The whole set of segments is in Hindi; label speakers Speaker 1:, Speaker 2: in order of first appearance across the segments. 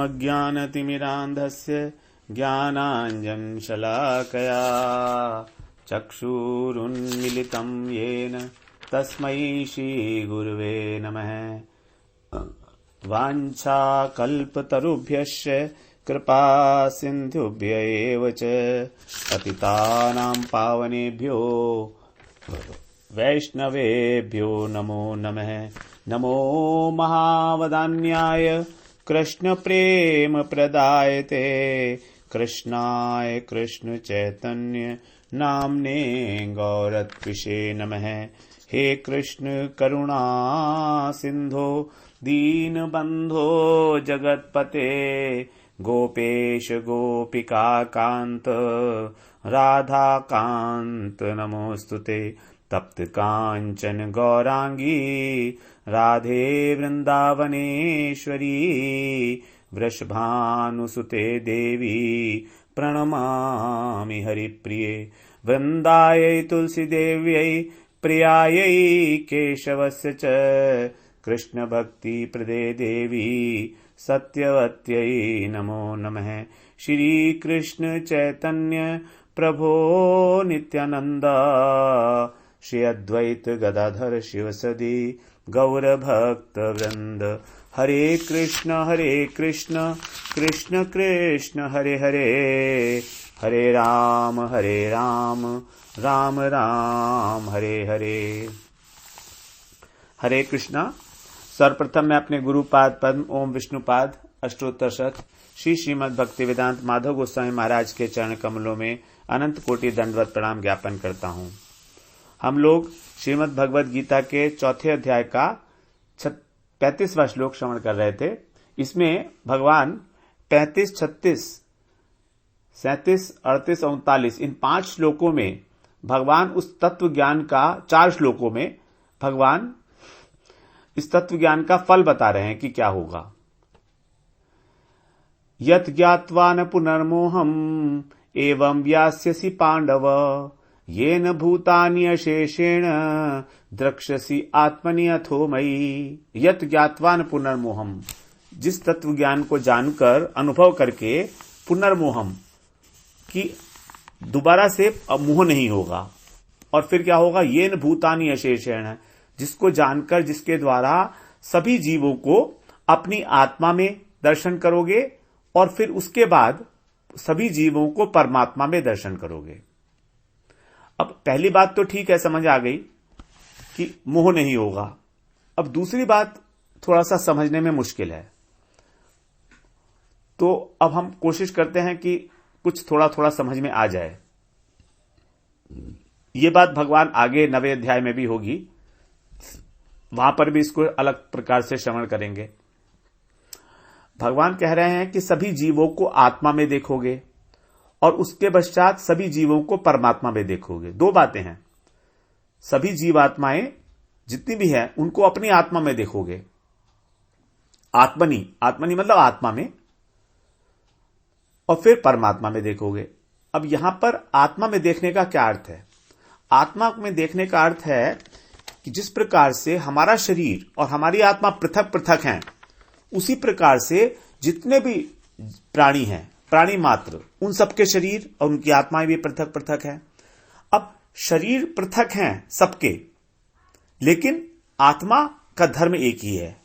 Speaker 1: ओमज्ञानतिमिरान्धस्य ज्ञानाञ्जनशलाकया चक्षुरुन्मीलितं येन तस्मै श्रीगुरुवे नमः। वाञ्छाकल्पतरुभ्यश्च कृपा सिन्धुभ्य एव च पतितानां पावनेभ्यो वैष्णवेभ्यो नमो नमः। नमो महावदान्याय कृष्ण प्रेम प्रदायते कृष्णाय कृष्ण चैतन्य नाम्ने गौरत्विषे नमः। हे कृष्ण करुणा सिंधो दीनबंधो जगत्पते गोपेश गोपिका कांत राधा कांत नमोस्तुते। तप्त कांचन गौरांगी राधे वृंदावनेश्वरी वृषभानुसुते देवी प्रणमामि हरिप्रिये। वृंदायै तुलसीदेव्यै प्रियायै केशवस्य च कृष्ण भक्ति प्रदे देवी सत्यवत्यै नमो नमः। श्री कृष्ण चैतन्य प्रभो नित्यानंद श्री अद्वैत गदाधर शिवसदी गौर भक्त वृंद। हरे कृष्ण कृष्ण कृष्ण हरे हरे, हरे राम राम राम हरे हरे। हरे कृष्णा। सर्वप्रथम मैं अपने गुरुपाद पद्म ओम विष्णुपाद अष्टोत्तर शत श्री श्रीमद् भक्ति वेदांत माधव गोस्वामी महाराज के चरण कमलों में अनंत कोटि दंडवत प्रणाम ज्ञापन करता हूं। हम लोग श्रीमद् भगवद गीता के चौथे अध्याय का 35वां श्लोक श्रवण कर रहे थे। इसमें भगवान 35, 36, 37, 38 और 39 इन 5 श्लोकों में भगवान उस तत्व ज्ञान का 4 श्लोकों में भगवान इस तत्व ज्ञान का फल बता रहे हैं कि क्या होगा। यत् ज्ञात्वा न पुनर्मोहम एवं व्यास्यसि पांडव येन भूतानि अशेषेण द्रक्ष्यसि आत्मनि अथो मयि। यत् ज्ञात्वा न पुनर्मोहम, जिस तत्व ज्ञान को जानकर अनुभव करके पुनर्मोहम कि दोबारा से मोह नहीं होगा। और फिर क्या होगा, येन भूतानि अशेषेण, जिसको जानकर जिसके द्वारा सभी जीवों को अपनी आत्मा में दर्शन करोगे और फिर उसके बाद सभी जीवों को परमात्मा में दर्शन करोगे। अब पहली बात तो ठीक है, समझ आ गई कि मोह नहीं होगा। अब दूसरी बात थोड़ा सा समझने में मुश्किल है, तो अब हम कोशिश करते हैं कि कुछ थोड़ा थोड़ा समझ में आ जाए। ये बात भगवान आगे 9वें अध्याय में भी होगी, वहां पर भी इसको अलग प्रकार से श्रवण करेंगे। भगवान कह रहे हैं कि सभी जीवों को आत्मा में देखोगे और उसके पश्चात सभी जीवों को परमात्मा में देखोगे। 2 बातें हैं। सभी जीवात्माएं जितनी भी हैं उनको अपनी आत्मा में देखोगे, आत्मनि मतलब आत्मा में, और फिर परमात्मा में देखोगे। अब यहां पर आत्मा में देखने का क्या अर्थ है? आत्मा में देखने का अर्थ है कि जिस प्रकार से हमारा शरीर और हमारी आत्मा पृथक पृथक हैं, उसी प्रकार से जितने भी प्राणी हैं, प्राणी मात्र, उन सबके शरीर और उनकी आत्माएं भी पृथक पृथक हैं। अब शरीर पृथक हैं सबके, लेकिन आत्मा का धर्म एक ही है,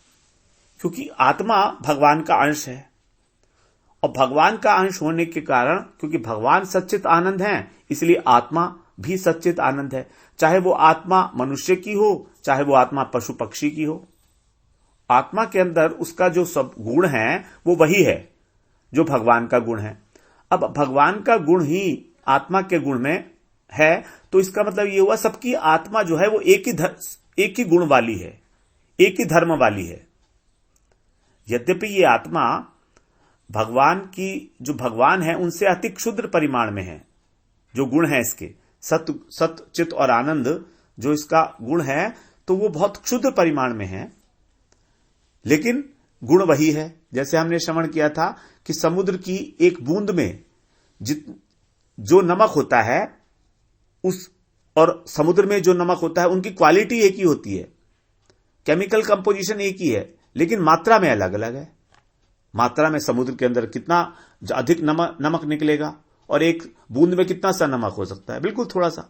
Speaker 1: क्योंकि आत्मा भगवान का अंश है। और भगवान का अंश होने के कारण, क्योंकि भगवान सच्चित आनंद हैं, इसलिए आत्मा भी सच्चित आनंद है। चाहे वो आत्मा मनुष्य की हो, चाहे वो आत्मा पशु पक्षी की हो, आत्मा के अंदर उसका जो सब गुण है वो वही है जो भगवान का गुण है। अब भगवान का गुण ही आत्मा के गुण में है, तो इसका मतलब ये हुआ सबकी आत्मा जो है वो एक ही गुण वाली है, एक ही धर्म वाली है। यद्यपि ये आत्मा भगवान की, जो भगवान है उनसे अति क्षुद्र परिमाण में है, जो गुण है इसके सत्य चित्त और आनंद, जो इसका गुण है तो वो बहुत क्षुद्र परिमाण में है, लेकिन गुण वही है। जैसे हमने श्रवण किया था कि समुद्र की एक बूंद में जो नमक होता है उस और समुद्र में जो नमक होता है उनकी क्वालिटी एक ही होती है, केमिकल कंपोजिशन एक ही है, लेकिन मात्रा में अलग अलग है। मात्रा में समुद्र के अंदर कितना अधिक नमक निकलेगा, और एक बूंद में कितना सा नमक हो सकता है, बिल्कुल थोड़ा सा।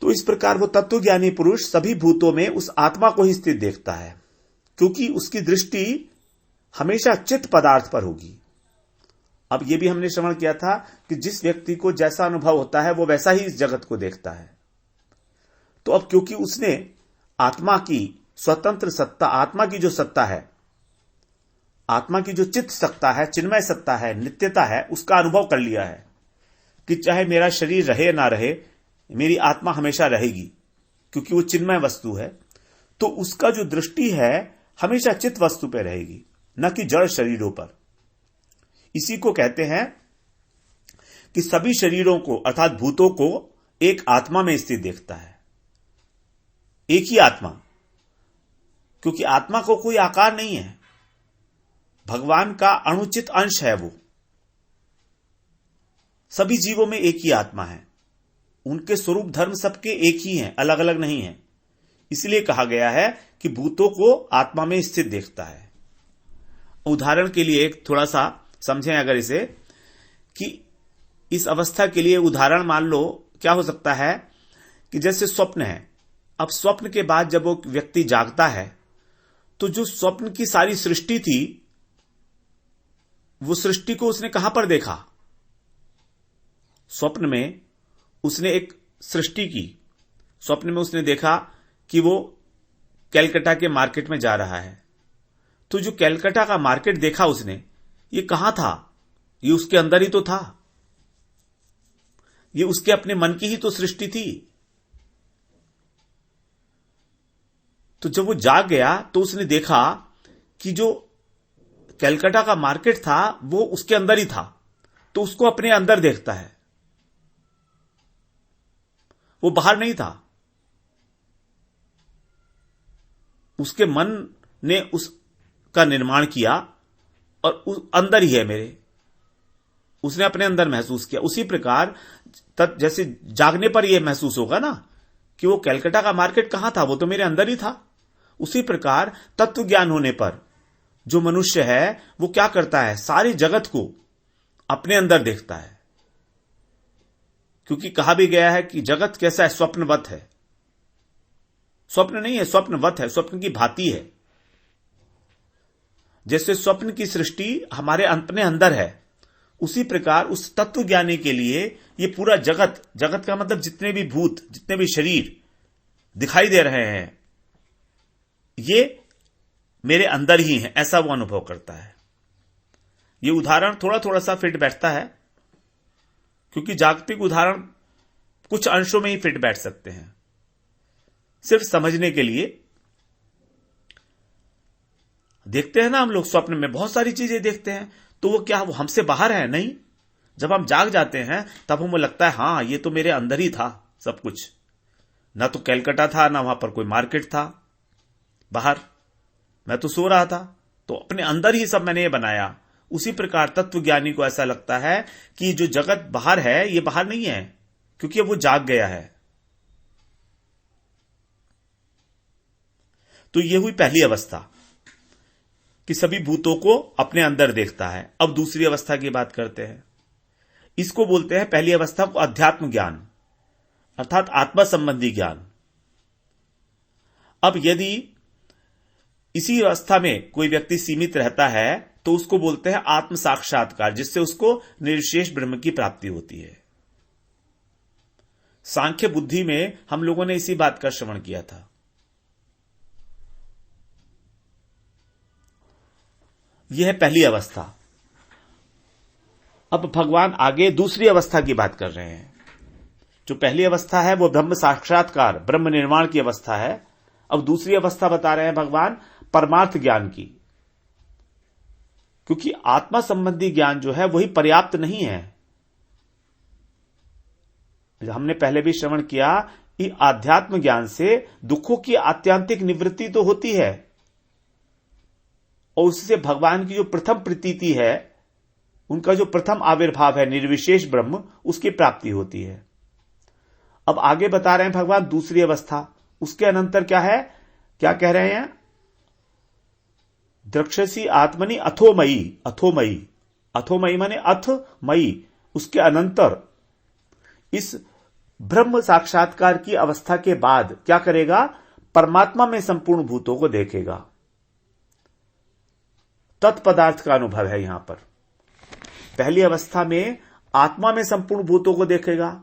Speaker 1: तो इस प्रकार वो तत्वज्ञानी पुरुष सभी भूतों में उस आत्मा को ही स्थित देखता है, क्योंकि उसकी दृष्टि हमेशा चित्त पदार्थ पर होगी। अब यह भी हमने श्रवण किया था कि जिस व्यक्ति को जैसा अनुभव होता है वो वैसा ही इस जगत को देखता है। तो अब क्योंकि उसने आत्मा की स्वतंत्र सत्ता, आत्मा की जो सत्ता है, आत्मा की जो चित्त सत्ता है, चिन्मय सत्ता है, नित्यता है, उसका अनुभव कर लिया है कि चाहे मेरा शरीर रहे ना रहे, मेरी आत्मा हमेशा रहेगी, क्योंकि वो चिन्मय वस्तु है। तो उसका जो दृष्टि है हमेशा चित्त वस्तु पर रहेगी, न कि जड़ शरीरों पर। इसी को कहते हैं कि सभी शरीरों को अर्थात भूतों को एक आत्मा में स्थित देखता है, एक ही आत्मा, क्योंकि आत्मा को कोई आकार नहीं है, भगवान का अणुचित अंश है वो। सभी जीवों में एक ही आत्मा है, उनके स्वरूप धर्म सबके एक ही हैं, अलग अलग नहीं है। इसलिए कहा गया है कि भूतों को आत्मा में स्थित देखता है। उदाहरण के लिए एक थोड़ा सा समझें अगर इसे, कि इस अवस्था के लिए उदाहरण मान लो क्या हो सकता है कि जैसे स्वप्न है। अब स्वप्न के बाद जब वो व्यक्ति जागता है तो जो स्वप्न की सारी सृष्टि थी, वो सृष्टि को उसने कहां पर देखा? स्वप्न में उसने एक सृष्टि की। स्वप्न में उसने देखा कि वो कैलकाटा के मार्केट में जा रहा है। तो जो कैलकाटा का मार्केट देखा उसने, ये कहां था? ये उसके अंदर ही तो था, ये उसके अपने मन की ही तो सृष्टि थी। तो जब वो जाग गया तो उसने देखा कि जो कैलकाटा का मार्केट था वो उसके अंदर ही था, तो उसको अपने अंदर देखता है, वो बाहर नहीं था। उसके मन ने उसका निर्माण किया और अंदर ही है मेरे, उसने अपने अंदर महसूस किया। उसी प्रकार जैसे जागने पर यह महसूस होगा ना कि वो कैलकाटा का मार्केट कहां था, वो तो मेरे अंदर ही था। उसी प्रकार तत्व ज्ञान होने पर जो मनुष्य है वो क्या करता है? सारी जगत को अपने अंदर देखता है, क्योंकि कहा भी गया है कि जगत कैसा है? स्वप्नवत है। स्वप्न नहीं है, स्वप्नवत है, स्वप्न की भांति है। जैसे स्वप्न की सृष्टि हमारे अपने अंदर है, उसी प्रकार उस तत्व ज्ञानी के लिए ये पूरा जगत, जगत का मतलब जितने भी भूत, जितने भी शरीर दिखाई दे रहे हैं, ये मेरे अंदर ही है, ऐसा वो अनुभव करता है। ये उदाहरण थोड़ा थोड़ा सा फिट बैठता है, क्योंकि जागतिक उदाहरण कुछ अंशों में ही फिट बैठ सकते हैं। सिर्फ समझने के लिए देखते हैं ना हम लोग, स्वप्न में बहुत सारी चीजें देखते हैं, तो वो क्या वो हमसे बाहर है? नहीं। जब हम जाग जाते हैं तब हमें लगता है हाँ ये तो मेरे अंदर ही था सब कुछ, ना तो कैलकाटा था, ना वहां पर कोई मार्केट था बाहर, मैं तो सो रहा था, तो अपने अंदर ही सब मैंने ये बनाया। उसी प्रकार तत्वज्ञानी को ऐसा लगता है कि जो जगत बाहर है ये बाहर नहीं है, क्योंकि वो जाग गया है। तो ये हुई पहली अवस्था कि सभी भूतों को अपने अंदर देखता है। अब दूसरी अवस्था की बात करते हैं। इसको बोलते हैं, पहली अवस्था को अध्यात्म ज्ञान, अर्थात आत्मा संबंधी ज्ञान। अब यदि इसी अवस्था में कोई व्यक्ति सीमित रहता है तो उसको बोलते हैं आत्म साक्षात्कार, जिससे उसको निर्विशेष ब्रह्म की प्राप्ति होती है। सांख्य बुद्धि में हम लोगों ने इसी बात का श्रवण किया था। यह है पहली अवस्था। अब भगवान आगे दूसरी अवस्था की बात कर रहे हैं। जो पहली अवस्था है वो ब्रह्म साक्षात्कार, ब्रह्म निर्माण की अवस्था है। अब दूसरी अवस्था बता रहे हैं भगवान परमार्थ ज्ञान की, क्योंकि आत्मा संबंधी ज्ञान जो है वही पर्याप्त नहीं है। हमने पहले भी श्रवण किया कि आध्यात्म ज्ञान से दुखों की आत्यंतिक निवृत्ति तो होती है, और उससे भगवान की जो प्रथम प्रतीति है, उनका जो प्रथम आविर्भाव है निर्विशेष ब्रह्म, उसकी प्राप्ति होती है। अब आगे बता रहे हैं भगवान दूसरी अवस्था, उसके अनंतर क्या है, क्या कह रहे हैं? द्रक्ष्यसि आत्मनि अथोमयी, अथोमयी, अथोमयी माने अथमयी, उसके अनंतर इस ब्रह्म साक्षात्कार की अवस्था के बाद क्या करेगा? परमात्मा में संपूर्ण भूतों को देखेगा। तत्पदार्थ का अनुभव है यहां पर। पहली अवस्था में आत्मा में संपूर्ण भूतों को देखेगा,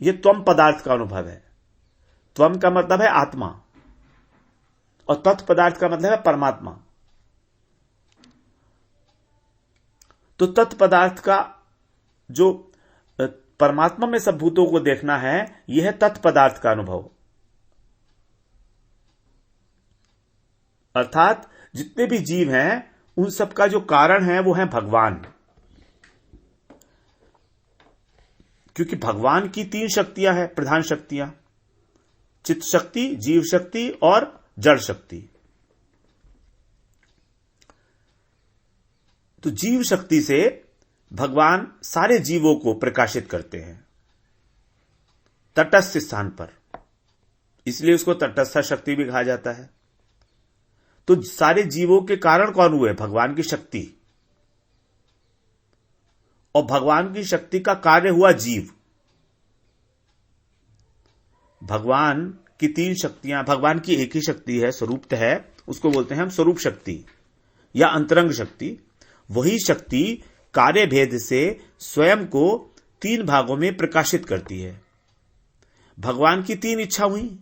Speaker 1: यह त्वम पदार्थ का अनुभव है। त्वम का मतलब है आत्मा और तत्पदार्थ का मतलब है परमात्मा। तो तत्पदार्थ का जो परमात्मा में सब भूतों को देखना है, यह है तत्पदार्थ का अनुभव। अर्थात जितने भी जीव हैं उन सब का जो कारण है वो है भगवान। क्योंकि भगवान की 3 शक्तियां हैं, प्रधान शक्तियां, चित्त शक्ति, जीव शक्ति और जड़ शक्ति। तो जीव शक्ति से भगवान सारे जीवों को प्रकाशित करते हैं तटस्थ स्थान पर, इसलिए उसको तटस्थ शक्ति भी कहा जाता है। तो सारे जीवों के कारण कौन हुए? भगवान की शक्ति। और भगवान की शक्ति का कार्य हुआ जीव। भगवान की 3 शक्तियां, भगवान की एक ही शक्ति है, स्वरूप है, उसको बोलते हैं हम स्वरूप शक्ति या अंतरंग शक्ति। वही शक्ति कार्य भेद से स्वयं को 3 भागों में प्रकाशित करती है। भगवान की 3 इच्छा हुई,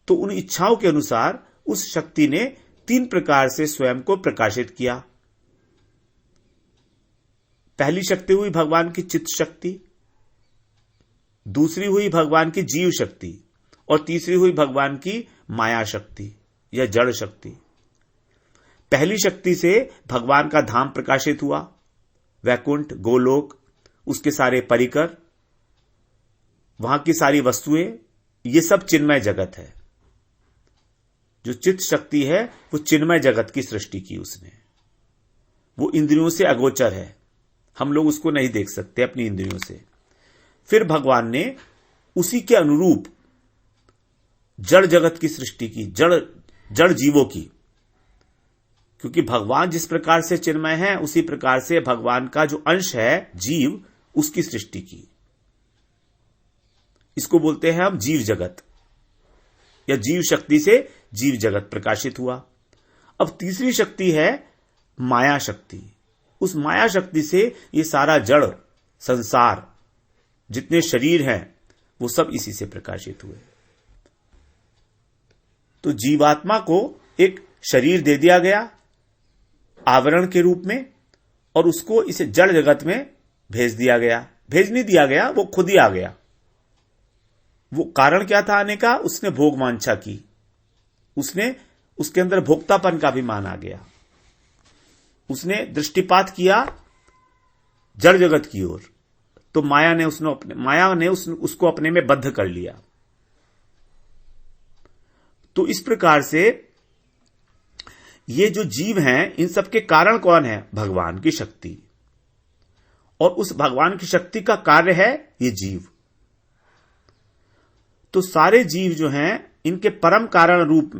Speaker 1: तो उन इच्छाओं के अनुसार उस शक्ति ने 3 प्रकार से स्वयं को प्रकाशित किया। पहली शक्ति हुई भगवान की चित्त शक्ति, दूसरी हुई भगवान की जीव शक्ति और तीसरी हुई भगवान की माया शक्ति या जड़ शक्ति। पहली शक्ति से भगवान का धाम प्रकाशित हुआ, वैकुंठ, गोलोक, उसके सारे परिकर, वहां की सारी वस्तुएं, ये सब चिन्मय जगत है। जो चित्त शक्ति है वो चिन्मय जगत की सृष्टि की उसने। वो इंद्रियों से अगोचर है, हम लोग उसको नहीं देख सकते अपनी इंद्रियों से। फिर भगवान ने उसी के अनुरूप जड़ जगत की सृष्टि की, जड़ जीवों की। क्योंकि भगवान जिस प्रकार से चिन्मय है उसी प्रकार से भगवान का जो अंश है जीव, उसकी सृष्टि की। इसको बोलते हैं हम जीव जगत, या जीव शक्ति से जीव जगत प्रकाशित हुआ। अब तीसरी शक्ति है माया शक्ति। उस माया शक्ति से ये सारा जड़ संसार, जितने शरीर हैं, वो सब इसी से प्रकाशित हुए। तो जीवात्मा को एक शरीर दे दिया गया आवरण के रूप में, और उसको इसे जड़ जगत में भेज दिया गया। भेज नहीं दिया गया, वो खुद ही आ गया। वो कारण क्या था आने का? उसने भोग वांछा की, उसने उसके अंदर भोक्तापन का भी मान आ गया। उसने दृष्टिपात किया जड़ जगत की ओर, तो माया ने उसको अपने में बद्ध कर लिया। तो इस प्रकार से ये जो जीव हैं, इन सब के कारण कौन है? भगवान की शक्ति। और उस भगवान की शक्ति का कार्य है ये जीव। तो सारे जीव जो हैं, इनके परम कारण रूप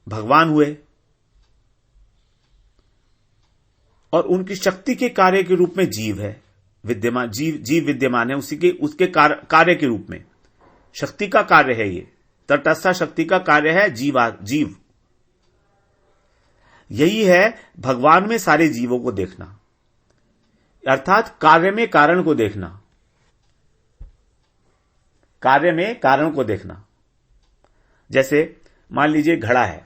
Speaker 1: भगवान हुए, और उनकी शक्ति के कार्य के रूप में जीव है विद्यमान। जीव विद्यमान है उसके कार्य के रूप में। शक्ति का कार्य है ये, तटस्थ शक्ति का कार्य है जीव। यही है भगवान में सारे जीवों को देखना, अर्थात कार्य में कारण को देखना। कार्य में कारण को देखना। जैसे मान लीजिए घड़ा है।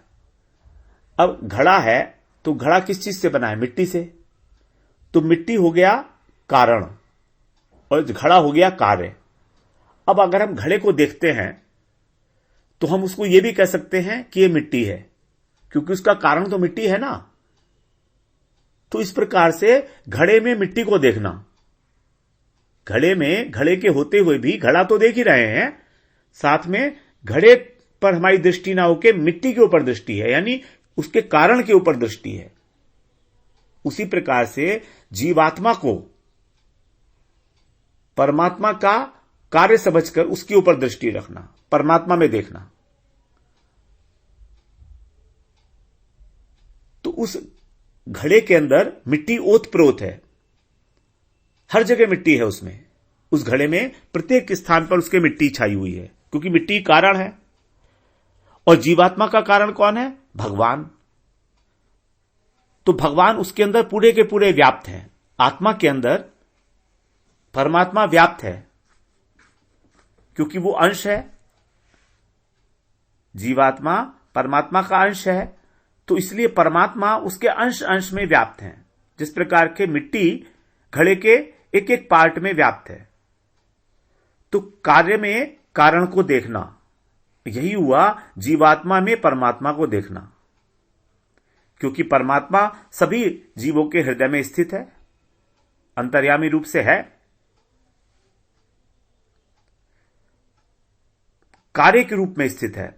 Speaker 1: अब घड़ा है तो घड़ा किस चीज से बना है? मिट्टी से। तो मिट्टी हो गया कारण और घड़ा हो गया कार्य। अब अगर हम घड़े को देखते हैं तो हम उसको यह भी कह सकते हैं कि यह मिट्टी है, क्योंकि उसका कारण तो मिट्टी है ना। तो इस प्रकार से घड़े में मिट्टी को देखना। घड़े के होते हुए भी घड़ा तो देख ही रहे हैं, साथ में घड़े पर हमारी दृष्टि ना होकर मिट्टी के ऊपर दृष्टि है, यानी उसके कारण के ऊपर दृष्टि है। उसी प्रकार से जीवात्मा को परमात्मा का कार्य समझकर उसके ऊपर दृष्टि रखना, परमात्मा में देखना। तो उस घड़े के अंदर मिट्टी ओतप्रोत है, हर जगह मिट्टी है उसमें, उस घड़े में प्रत्येक स्थान पर उसके मिट्टी छाई हुई है, क्योंकि मिट्टी कारण है। और जीवात्मा का कारण कौन है? भगवान। तो भगवान उसके अंदर पूरे के पूरे व्याप्त हैं। आत्मा के अंदर परमात्मा व्याप्त है, क्योंकि वो अंश है। जीवात्मा परमात्मा का अंश है, तो इसलिए परमात्मा उसके अंश अंश में व्याप्त है। जिस प्रकार के मिट्टी घड़े के एक एक पार्ट में व्याप्त है। तो कार्य में कारण को देखना, यही हुआ जीवात्मा में परमात्मा को देखना, क्योंकि परमात्मा सभी जीवों के हृदय में स्थित है, अंतर्यामी रूप से है। कार्य के रूप में स्थित है।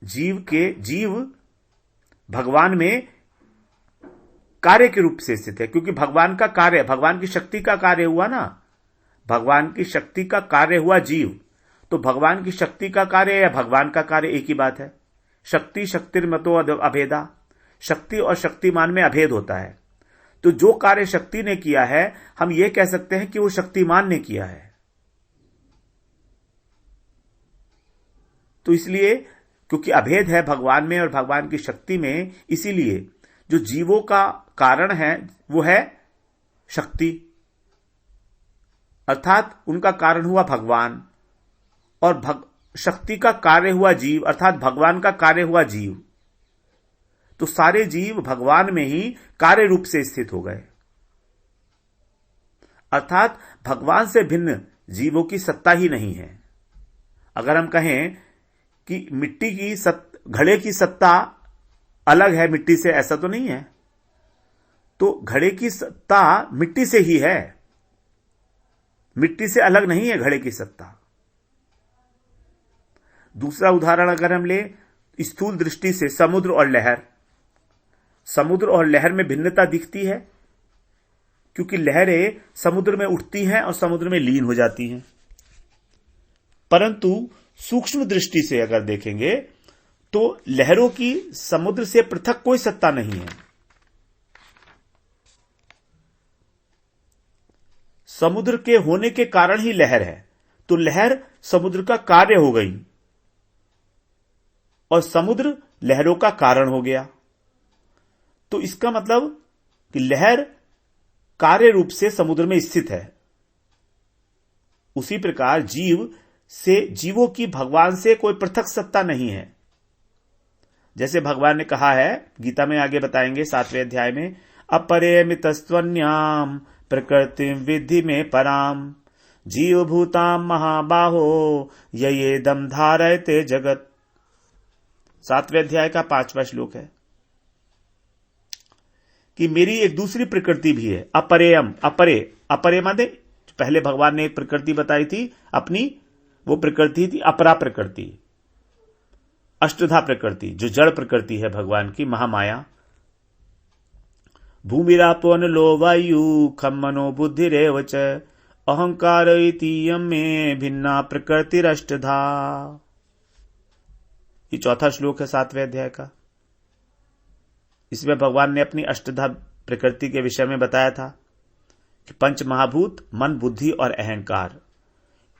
Speaker 1: जीव भगवान में कार्य के रूप से स्थित है, क्योंकि भगवान का कार्य, भगवान की शक्ति का कार्य हुआ ना, भगवान की शक्ति का कार्य हुआ जीव। तो भगवान की शक्ति का कार्य या भगवान का कार्य एक ही बात है। शक्ति शक्तिर्मतो अभेदा, शक्ति और शक्तिमान में अभेद होता है। तो जो कार्य शक्ति ने किया है, हम यह कह सकते हैं कि वो शक्तिमान ने किया है। तो इसलिए क्योंकि अभेद है भगवान में और भगवान की शक्ति में, इसीलिए जो जीवों का कारण है वो है शक्ति, अर्थात उनका कारण हुआ भगवान, और शक्ति का कार्य हुआ जीव, अर्थात भगवान का कार्य हुआ जीव। तो सारे जीव भगवान में ही कार्य रूप से स्थित हो गए, अर्थात भगवान से भिन्न जीवों की सत्ता ही नहीं है। अगर हम कहें कि मिट्टी की घड़े की सत्ता अलग है मिट्टी से, ऐसा तो नहीं है। तो घड़े की सत्ता मिट्टी से ही है, मिट्टी से अलग नहीं है घड़े की सत्ता। दूसरा उदाहरण अगर हम ले स्थूल दृष्टि से, समुद्र और लहर। समुद्र और लहर में भिन्नता दिखती है, क्योंकि लहरें समुद्र में उठती हैं और समुद्र में लीन हो जाती हैं। परंतु सूक्ष्म दृष्टि से अगर देखेंगे तो लहरों की समुद्र से पृथक कोई सत्ता नहीं है। समुद्र के होने के कारण ही लहर है, तो लहर समुद्र का कार्य हो गई और समुद्र लहरों का कारण हो गया। तो इसका मतलब कि लहर कार्य रूप से समुद्र में स्थित है। उसी प्रकार जीवों की भगवान से कोई पृथक सत्ता नहीं है। जैसे भगवान ने कहा है, गीता में आगे बताएंगे 7वें अध्याय में, अपरिमितस्त्वन्याम प्रकृति विधि में पराम जीव भूताम महाबाहो येदम धारयते जगत। 7वें अध्याय का 5वां श्लोक है कि मेरी एक दूसरी प्रकृति भी है, अपरेयम। अपरे माने पहले भगवान ने एक प्रकृति बताई थी अपनी, वो प्रकृति थी अपरा प्रकृति, अष्टधा प्रकृति, जो जड़ प्रकृति है भगवान की, महामाया। भूमिरापो नलो वायु खम मनो बुद्धिरेव च अहंकार इतीयं में भिन्ना प्रकृतिरष्टधा। ये 4था श्लोक है 7वें अध्याय का। इसमें भगवान ने अपनी अष्टधा प्रकृति के विषय में बताया था कि पंच महाभूत, मन, बुद्धि और अहंकार,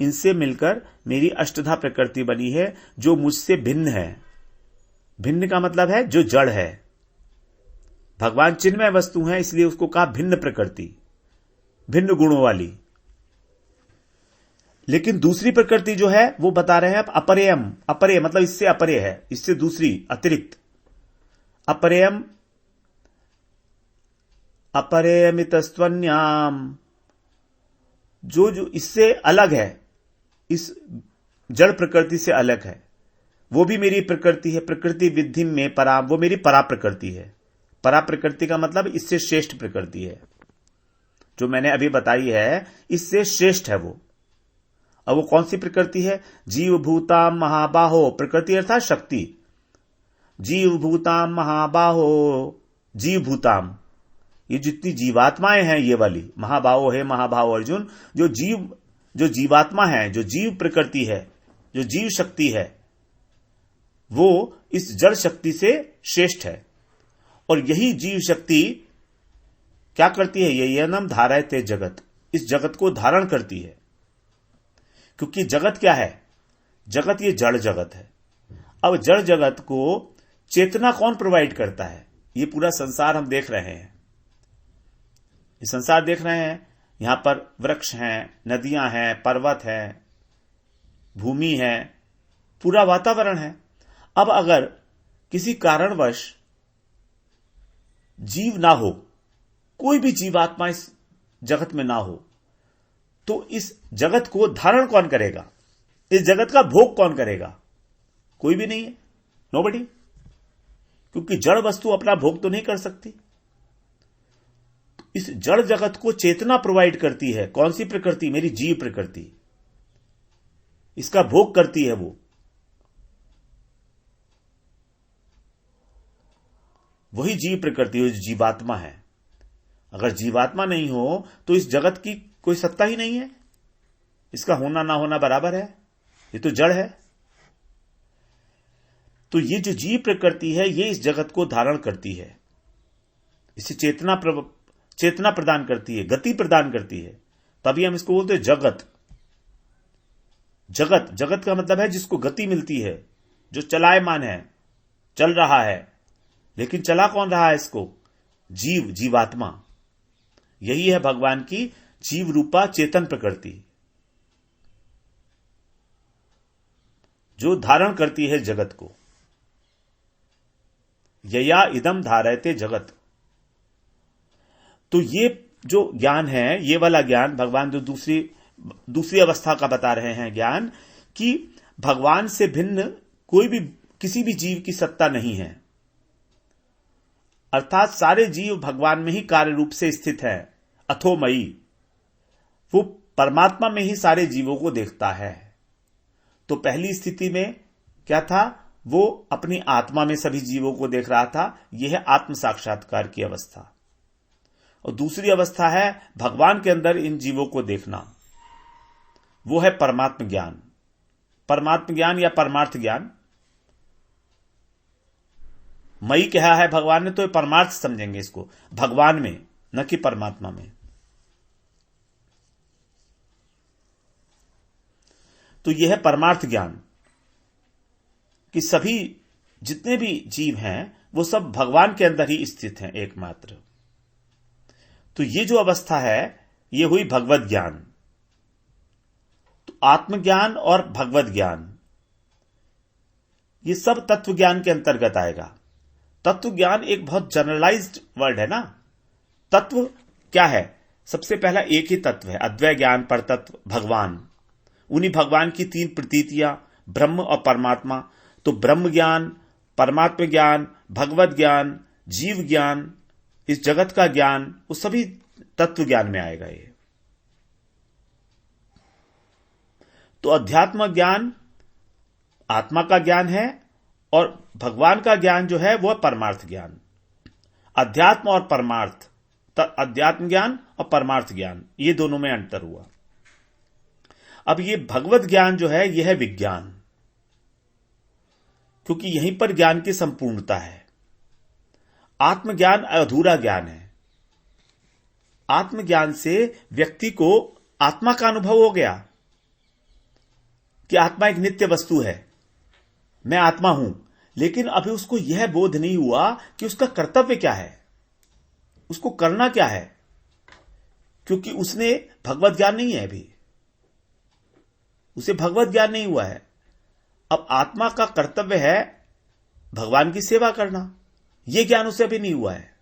Speaker 1: इनसे मिलकर मेरी अष्टधा प्रकृति बनी है, जो मुझसे भिन्न है। भिन्न का मतलब है जो जड़ है। भगवान चिन्मय वस्तु है, इसलिए उसको कहा भिन्न प्रकृति, भिन्न गुणों वाली। लेकिन दूसरी प्रकृति जो है वो बता रहे हैं आप अपरेयम। अपरे मतलब इससे अपरे है, इससे दूसरी, अतिरिक्त। अपरेयम, अपरेयमितस्त्वन्याम, जो इससे अलग है, इस जड़ प्रकृति से अलग है, वो भी मेरी प्रकृति है। प्रकृति विधि में परा, वो मेरी परा प्रकृति है। परा प्रकृति का मतलब इससे श्रेष्ठ प्रकृति है, जो मैंने अभी बताई है, इससे श्रेष्ठ है वो। अब वो कौन सी प्रकृति है? जीव भूताम महाबाहो, प्रकृति अर्थात शक्ति। जीव भूताम महाबाहो, जीव भूताम, ये जितनी जीवात्माएं हैं ये वाली, महाबाहो है महाभाव अर्जुन, जो जीवात्मा है, जो जीव प्रकृति है, जो जीव शक्ति है, वो इस जड़ शक्ति से श्रेष्ठ है। और यही जीव शक्ति क्या करती है? ययनम धारयते जगत, इस जगत को धारण करती है। क्योंकि जगत क्या है? जगत ये जड़ जगत है। अब जड़ जगत को चेतना कौन प्रोवाइड करता है? ये पूरा संसार हम देख रहे हैं, ये संसार देख रहे हैं। यहां पर वृक्ष हैं, नदियां हैं, पर्वत है, भूमि है, पूरा वातावरण है। अब अगर किसी कारणवश जीव ना हो, कोई भी जीवात्मा इस जगत में ना हो, तो इस जगत को धारण कौन करेगा? इस जगत का भोग कौन करेगा? कोई भी नहीं है, नोबडी। क्योंकि जड़ वस्तु अपना भोग तो नहीं कर सकती। इस जड़ जगत को चेतना प्रोवाइड करती है। कौन सी प्रकृति? मेरी जीव प्रकृति। इसका भोग करती है वो। वही जीव प्रकृति हो, जीवात्मा है। अगर जीवात्मा नहीं हो तो इस जगत की कोई सत्ता ही नहीं है। इसका होना ना होना बराबर है, ये तो जड़ है। तो ये जो जीव प्रकृति है, ये इस जगत को धारण करती है, इसे चेतना प्रदान करती है, गति प्रदान करती है। तभी हम इसको बोलते हैं जगत। जगत, जगत का मतलब है जिसको गति मिलती है, जो चलायमान है, चल रहा है। लेकिन चला कौन रहा है इसको? जीव, जीवात्मा। यही है भगवान की जीव रूपा चेतन प्रकृति, जो धारण करती है जगत को। यया इदम धारयते जगत। तो ये जो ज्ञान है, ये वाला ज्ञान भगवान जो दूसरी अवस्था का बता रहे हैं ज्ञान, कि भगवान से भिन्न कोई भी किसी भी जीव की सत्ता नहीं है। अर्थात सारे जीव भगवान में ही कार्य रूप से स्थित है। अथोमयी, वो परमात्मा में ही सारे जीवों को देखता है। तो पहली स्थिति में क्या था? वो अपनी आत्मा में सभी जीवों को देख रहा था। यह है आत्म साक्षात्कार की अवस्था। और दूसरी अवस्था है भगवान के अंदर इन जीवों को देखना, वो है परमात्म ज्ञान। परमात्म ज्ञान या परमार्थ ज्ञान। मई कहा है भगवान ने, तो ये परमार्थ समझेंगे इसको, भगवान में, न कि परमात्मा में। तो यह है परमार्थ ज्ञान कि सभी जितने भी जीव हैं वो सब भगवान के अंदर ही स्थित हैं एकमात्र। तो ये जो अवस्था है ये हुई भगवत ज्ञान। तो आत्मज्ञान और भगवत ज्ञान ये सब तत्व ज्ञान के अंतर्गत आएगा। तत्व ज्ञान एक बहुत जनरलाइज्ड वर्ड है ना। तत्व क्या है? सबसे पहला एक ही तत्व है, अद्वय ज्ञान, परतत्व, भगवान। उन्हीं भगवान की तीन प्रतीतियां, ब्रह्म और परमात्मा। तो ब्रह्म ज्ञान, परमात्म ज्ञान, भगवत ज्ञान, जीव ज्ञान, इस जगत का ज्ञान, वो सभी तत्व ज्ञान में आएगा ये। तो अध्यात्म ज्ञान आत्मा का ज्ञान है और भगवान का ज्ञान जो है वह परमार्थ ज्ञान। अध्यात्म और परमार्थ, अध्यात्म ज्ञान और परमार्थ ज्ञान, ये दोनों में अंतर हुआ। अब ये भगवत ज्ञान जो है यह है विज्ञान, क्योंकि यहीं पर ज्ञान की संपूर्णता है। आत्मज्ञान अधूरा ज्ञान है। आत्मज्ञान से व्यक्ति को आत्मा का अनुभव हो गया कि आत्मा एक नित्य वस्तु है, मैं आत्मा हूं। लेकिन अभी उसको यह बोध नहीं हुआ कि उसका कर्तव्य क्या है, उसको करना क्या है, क्योंकि उसने भगवत ज्ञान नहीं है, अभी उसे भगवत ज्ञान नहीं हुआ है। अब आत्मा का कर्तव्य है भगवान की सेवा करना, यह ज्ञान उसे अभी नहीं हुआ है।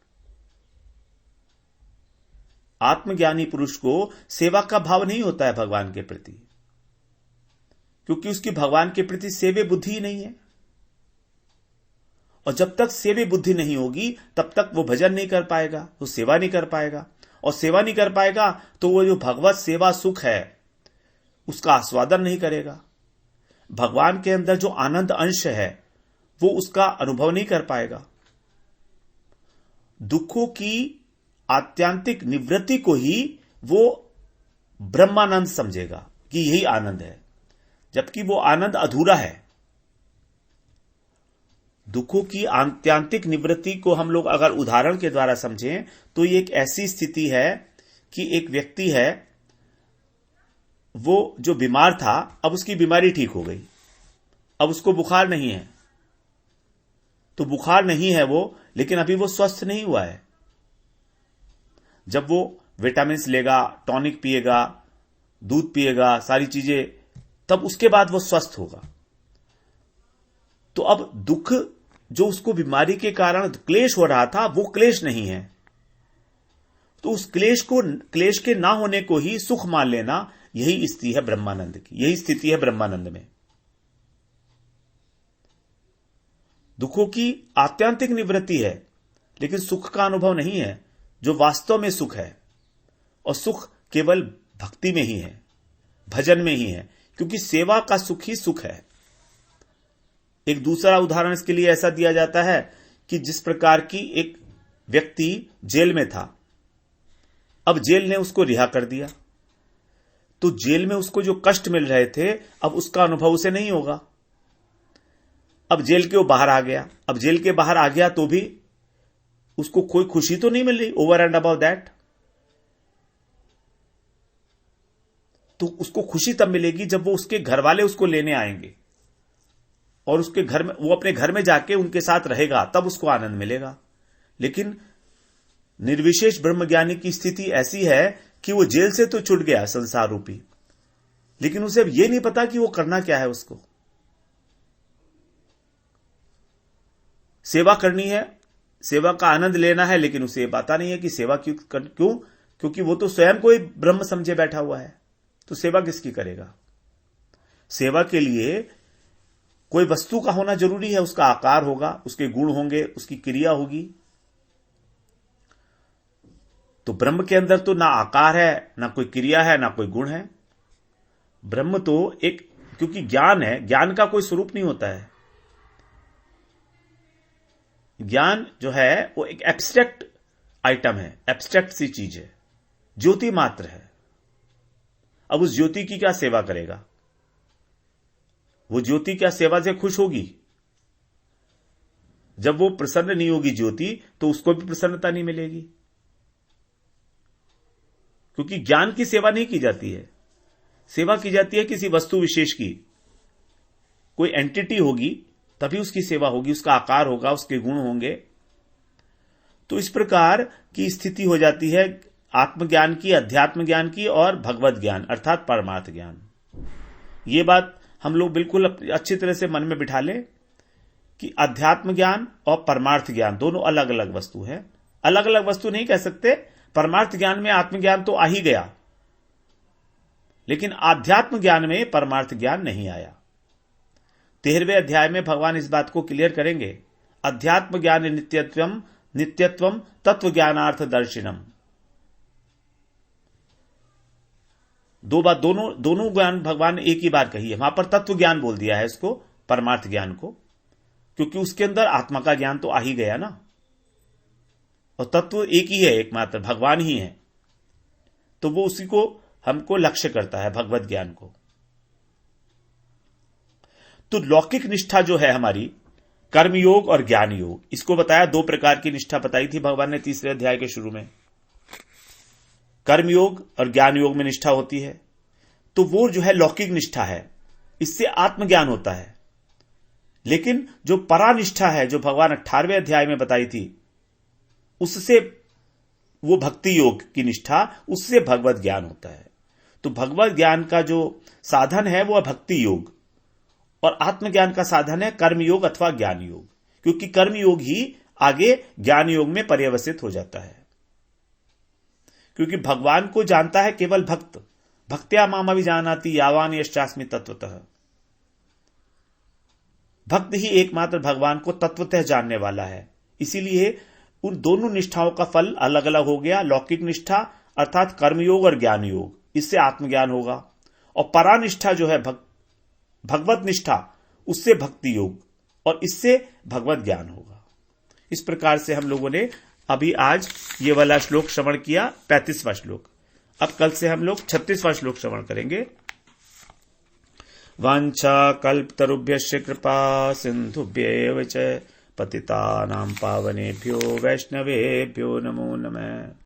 Speaker 1: आत्मज्ञानी पुरुष को सेवा का भाव नहीं होता है भगवान के प्रति, क्योंकि उसकी भगवान के प्रति सेव्य बुद्धि ही नहीं है। और जब तक सेव्य बुद्धि नहीं होगी तब तक वो भजन नहीं कर पाएगा, वो सेवा नहीं कर पाएगा। और सेवा नहीं कर पाएगा तो वो जो भगवत सेवा सुख है उसका आस्वादन नहीं करेगा। भगवान के अंदर जो आनंद अंश है वो उसका अनुभव नहीं कर पाएगा। दुखों की आत्यांतिक निवृत्ति को ही वो ब्रह्मानंद समझेगा कि यही आनंद है, जबकि वो आनंद अधूरा है। दुखों की आत्यांतिक निवृत्ति को हम लोग अगर उदाहरण के द्वारा समझें तो ये एक ऐसी स्थिति है कि एक व्यक्ति है, वो जो बीमार था अब उसकी बीमारी ठीक हो गई, अब उसको बुखार नहीं है। तो बुखार नहीं है वो, लेकिन अभी वो स्वस्थ नहीं हुआ है। जब वो विटामिन लेगा, टॉनिक पिएगा, दूध पिएगा, सारी चीजें, तब उसके बाद वो स्वस्थ होगा। तो अब दुख जो उसको बीमारी के कारण क्लेश हो रहा था वो क्लेश नहीं है, तो उस क्लेश के ना होने को ही सुख मान लेना, यही स्थिति है ब्रह्मानंद की, यही स्थिति है ब्रह्मानंद में। दुखों की आत्यांतिक निवृत्ति है, लेकिन सुख का अनुभव नहीं है, जो वास्तव में सुख है। और सुख केवल भक्ति में ही है, भजन में ही है, क्योंकि सेवा का सुख ही सुख है। एक दूसरा उदाहरण इसके लिए ऐसा दिया जाता है कि जिस प्रकार की एक व्यक्ति जेल में था, अब जेल ने उसको रिहा कर दिया, तो जेल में उसको जो कष्ट मिल रहे थे अब उसका अनुभव उसे नहीं होगा। अब जेल के वो बाहर आ गया, अब जेल के बाहर आ गया तो भी उसको कोई खुशी तो नहीं मिल रही ओवर एंड अबाउट दैट। तो उसको खुशी तब मिलेगी जब वो उसके घर वाले उसको लेने आएंगे और उसके घर में, वो अपने घर में जाके उनके साथ रहेगा, तब उसको आनंद मिलेगा। लेकिन निर्विशेष ब्रह्मज्ञानी की स्थिति ऐसी है कि वो जेल से तो छूट गया संसार रूपी, लेकिन उसे अब ये नहीं पता कि वो करना क्या है। उसको सेवा करनी है, सेवा का आनंद लेना है, लेकिन उसे पता नहीं है कि सेवा क्यों, क्योंकि वो तो स्वयं को ही ब्रह्म समझे बैठा हुआ है। तो सेवा किसकी करेगा? सेवा के लिए कोई वस्तु का होना जरूरी है, उसका आकार होगा, उसके गुण होंगे, उसकी क्रिया होगी। तो ब्रह्म के अंदर तो ना आकार है, ना कोई क्रिया है, ना कोई गुण है। ब्रह्म तो एक, क्योंकि ज्ञान है, ज्ञान का कोई स्वरूप नहीं होता है। ज्ञान जो है वो एक एब्स्ट्रैक्ट आइटम है, एब्स्ट्रैक्ट सी चीज है, ज्योति मात्र है। अब उस ज्योति की क्या सेवा करेगा? वो ज्योति क्या सेवा से खुश होगी? जब वो प्रसन्न नहीं होगी ज्योति, तो उसको भी प्रसन्नता नहीं मिलेगी, क्योंकि ज्ञान की सेवा नहीं की जाती है। सेवा की जाती है किसी वस्तु विशेष की, कोई एंटिटी होगी तभी उसकी सेवा होगी, उसका आकार होगा, उसके गुण होंगे। तो इस प्रकार की स्थिति हो जाती है आत्मज्ञान की, अध्यात्म ज्ञान की और भगवत ज्ञान अर्थात परमार्थ ज्ञान। ये बात हम लोग बिल्कुल अच्छी तरह से मन में बिठा लें कि अध्यात्म ज्ञान और परमार्थ ज्ञान दोनों अलग अलग वस्तु है। अलग अलग वस्तु नहीं कह सकते, परमार्थ ज्ञान में आत्मज्ञान तो आ ही गया, लेकिन आध्यात्म ज्ञान में परमार्थ ज्ञान नहीं आया। 13वें अध्याय में भगवान इस बात को क्लियर करेंगे। अध्यात्म ज्ञान नित्यत्वम तत्व ज्ञानार्थ दर्शिनम। दोनों ज्ञान भगवान ने एक ही बार कही है। वहां पर तत्व ज्ञान बोल दिया है इसको, परमार्थ ज्ञान को, क्योंकि उसके अंदर आत्मा का ज्ञान तो आ ही गया ना, और तत्व एक ही है, एकमात्र भगवान ही है। तो वो उसी को हमको लक्ष्य करता है, भगवत ज्ञान को। तो लौकिक निष्ठा जो है हमारी, कर्मयोग और ज्ञान योग, इसको बताया, 2 प्रकार की निष्ठा बताई थी भगवान ने 3रे अध्याय के शुरू में। कर्मयोग और ज्ञान योग में निष्ठा होती है, तो वो जो है लौकिक निष्ठा है, इससे आत्मज्ञान होता है। लेकिन जो परानिष्ठा है, जो भगवान 18वें अध्याय में बताई थी, उससे वो भक्ति योग की निष्ठा, उससे भगवत ज्ञान होता है। तो भगवत ज्ञान का जो साधन है वो भक्ति योग, और आत्मज्ञान का साधन है कर्मयोग अथवा ज्ञान योग, क्योंकि कर्मयोग ही आगे ज्ञान योग में पर्यवसित हो जाता है। क्योंकि भगवान को जानता है केवल भक्त, भक्त्या माम अभिजानाति यावान यश्चास्मि तत्वतः। भक्त ही एकमात्र भगवान को तत्वतः जानने वाला है। इसीलिए उन दोनों निष्ठाओं का फल अलग अलग हो गया। लौकिक निष्ठा अर्थात कर्मयोग और ज्ञान योग, इससे आत्मज्ञान होगा, और परानिष्ठा जो है भगवत निष्ठा, उससे भक्ति योग, और इससे भगवत ज्ञान होगा। इस प्रकार से हम लोगों ने अभी आज ये वाला श्लोक श्रवण किया, 35वां श्लोक। अब कल से हम लोग 36वां श्लोक श्रवण करेंगे। वांछा कल्पतरुभ्यश्च कृपा सिंधुभ्येव च पतितानां पावनेभ्यो वैष्णवेभ्यो नमो नमः।